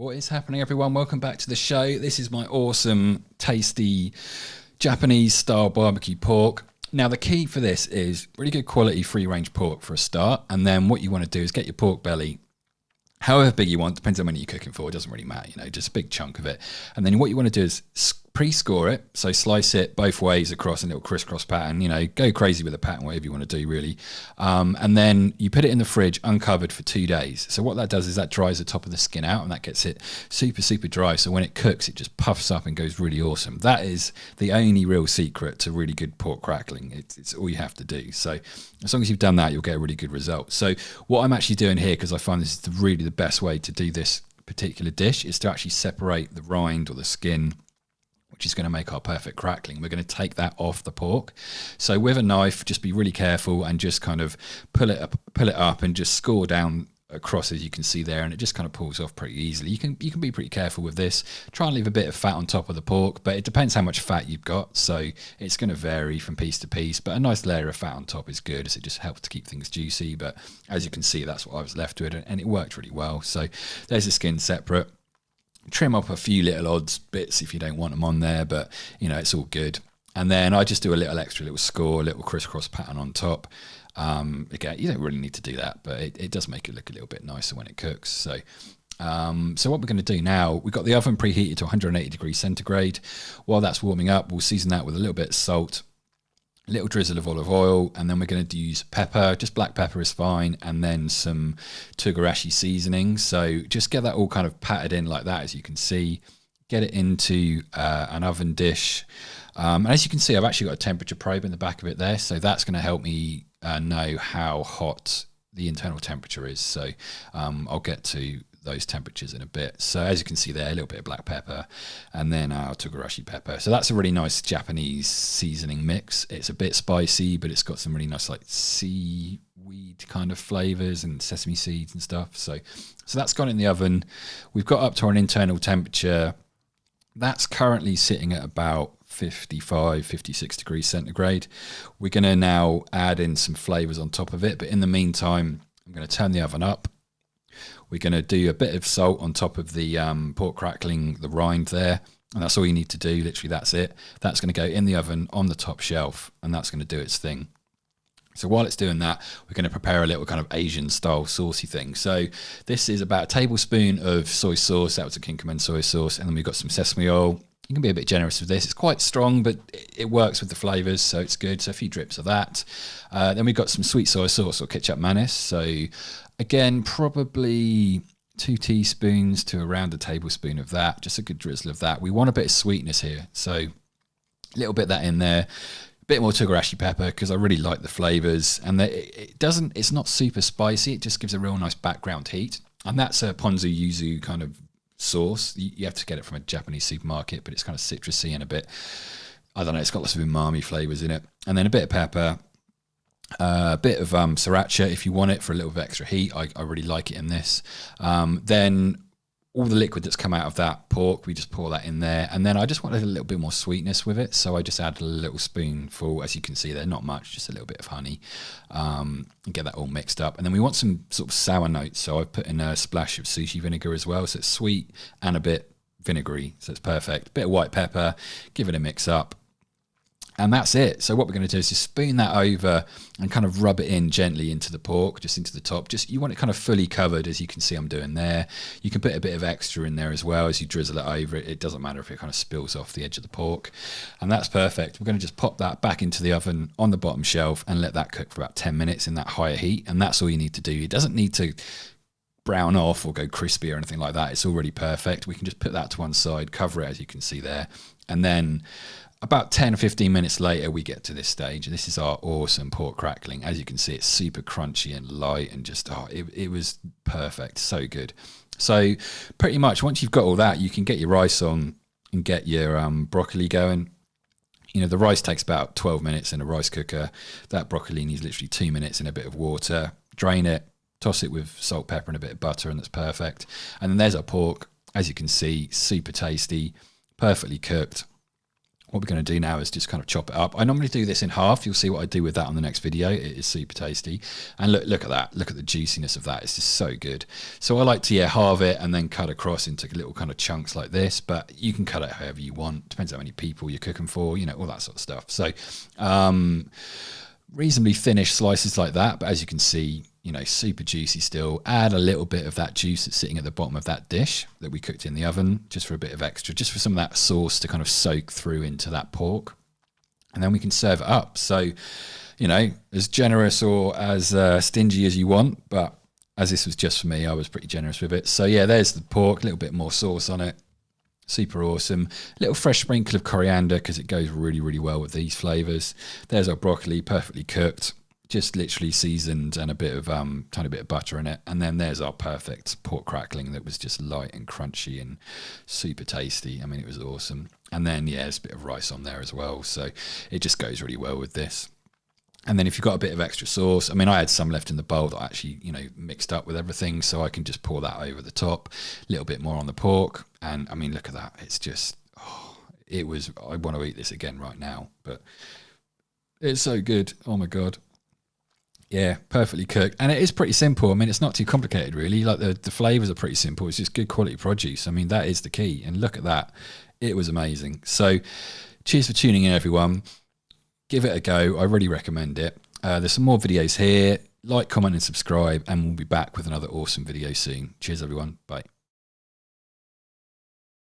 What is happening, everyone? Welcome back to the show. This is my awesome, tasty Japanese style barbecue pork. Now, the key for this is really good quality free range pork for a start. And then what you want to do is get your pork belly, however big you want, depends on how many you're cooking for. It doesn't really matter, just a big chunk of it. And then what you want to do is pre-score it. So slice it both ways across a little crisscross pattern, go crazy with the pattern, whatever you want to do really. And then you put it in the fridge uncovered for 2 days. So what that does is that dries the top of the skin out and that gets it super, super dry. So when it cooks, it just puffs up and goes really awesome. That is the only real secret to really good pork crackling. It's all you have to do. So as long as you've done that, you'll get a really good result. So what I'm actually doing here, because I find this is really the best way to do this particular dish, is to actually separate the rind or the skin, which is going to make our perfect crackling. We're going to take that off the pork. So with a knife, just be really careful and just kind of pull it up and just score down across, as you can see there, and it just kind of pulls off pretty easily. You can be pretty careful with this. Try and leave a bit of fat on top of the pork, but it depends how much fat you've got, so it's going to vary from piece to piece, but a nice layer of fat on top is good, as it just helps to keep things juicy. But as you can see, that's what I was left with, and it worked really well. So there's the skin separate. Trim up a few little odds bits if you don't want them on there, but it's all good. And then I just do a little score, a little crisscross pattern on top. Again, you don't really need to do that, but it does make it look a little bit nicer when it cooks. So what we're going to do now, we've got the oven preheated to 180 degrees centigrade. While that's warming up, we'll season that with a little bit of salt, a little drizzle of olive oil, and then we're going to use pepper. Just black pepper is fine, and then some togarashi seasoning. So just get that all kind of patted in like that, as you can see. Get it into an oven dish. And as you can see, I've actually got a temperature probe in the back of it there, so that's going to help me know how hot the internal temperature is. So I'll get to those temperatures in a bit. So as you can see there, a little bit of black pepper and then our togarashi pepper. So that's a really nice Japanese seasoning mix. It's a bit spicy, but it's got some really nice like seaweed kind of flavors and sesame seeds and stuff. So that's gone in the oven. We've got up to our internal temperature. That's currently sitting at about 55, 56 degrees centigrade. We're going to now add in some flavors on top of it. But in the meantime, I'm going to turn the oven up. We're going to do a bit of salt on top of the pork crackling, the rind there. And that's all you need to do. Literally, that's it. That's going to go in the oven on the top shelf, and that's going to do its thing. So while it's doing that, we're going to prepare a little kind of Asian style saucy thing. So this is about a tablespoon of soy sauce. That was a Kinkerman soy sauce. And then we've got some sesame oil. You can be a bit generous with this. It's quite strong, but it works with the flavors, so it's good. So a few drips of that. Then we've got some sweet soy sauce or ketchup mayonnaise. So again, probably 2 teaspoons to around a tablespoon of that. Just a good drizzle of that. We want a bit of sweetness here. So a little bit of that in there. A bit more togarashi pepper because I really like the flavors. And it's not super spicy. It just gives a real nice background heat. And that's a ponzu yuzu kind of sauce. You have to get it from a Japanese supermarket, but it's kind of citrusy and a bit, I don't know, it's got lots of umami flavors in it. And then a bit of pepper, a bit of sriracha if you want it for a little bit extra heat. I really like it in this. Then all the liquid that's come out of that pork, we just pour that in there. And then I just wanted a little bit more sweetness with it. So I just add a little spoonful, as you can see there, not much, just a little bit of honey, and get that all mixed up. And then we want some sort of sour notes. So I've put in a splash of sushi vinegar as well. So it's sweet and a bit vinegary. So it's perfect. Bit of white pepper, give it a mix up. And that's it. So what we're going to do is just spoon that over and kind of rub it in gently into the pork, just into the top. You want it kind of fully covered, as you can see I'm doing there. You can put a bit of extra in there as well as you drizzle it over it. It doesn't matter if it kind of spills off the edge of the pork. And that's perfect. We're going to just pop that back into the oven on the bottom shelf and let that cook for about 10 minutes in that higher heat. And that's all you need to do. It doesn't need to brown off or go crispy or anything like that. It's already perfect. We can just put that to one side, cover it, as you can see there. And then about 10 or 15 minutes later, we get to this stage. This is our awesome pork crackling. As you can see, it's super crunchy and light and just, it was perfect. So good. So pretty much once you've got all that, you can get your rice on and get your broccoli going. The rice takes about 12 minutes in a rice cooker. That broccoli needs literally 2 minutes in a bit of water. Drain it, toss it with salt, pepper and a bit of butter, and that's perfect. And then there's our pork. As you can see, super tasty, perfectly cooked. what we're going to do now is just kind of chop it up. I normally do this in half. You'll see what I do with that on the next video. It is super tasty. And look at that. Look at the juiciness of that. It's just so good. So I like to, halve it and then cut across into little kind of chunks like this. But you can cut it however you want. Depends how many people you're cooking for, all that sort of stuff. So reasonably finished slices like that. But as you can see, super juicy still. Add a little bit of that juice that's sitting at the bottom of that dish that we cooked in the oven, just for a bit of extra, just for some of that sauce to kind of soak through into that pork. And then we can serve it up. So, as generous or as stingy as you want, but as this was just for me, I was pretty generous with it. So yeah, there's the pork, a little bit more sauce on it. Super awesome. A little fresh sprinkle of coriander because it goes really, really well with these flavors. There's our broccoli, perfectly cooked. Just literally seasoned and a bit of tiny bit of butter in it. And then there's our perfect pork crackling that was just light and crunchy and super tasty. I mean, it was awesome. And then, there's a bit of rice on there as well. So it just goes really well with this. And then if you've got a bit of extra sauce, I mean, I had some left in the bowl that I actually, mixed up with everything. So I can just pour that over the top, a little bit more on the pork. And I mean, look at that. It's just, I want to eat this again right now. But it's so good. Oh my God. Yeah, perfectly cooked. And it is pretty simple. I mean, it's not too complicated, really. Like the flavors are pretty simple. It's just good quality produce. I mean, that is the key. And look at that. It was amazing. So cheers for tuning in, everyone. Give it a go. I really recommend it. There's some more videos here. Like, comment, and subscribe. And we'll be back with another awesome video soon. Cheers, everyone. Bye.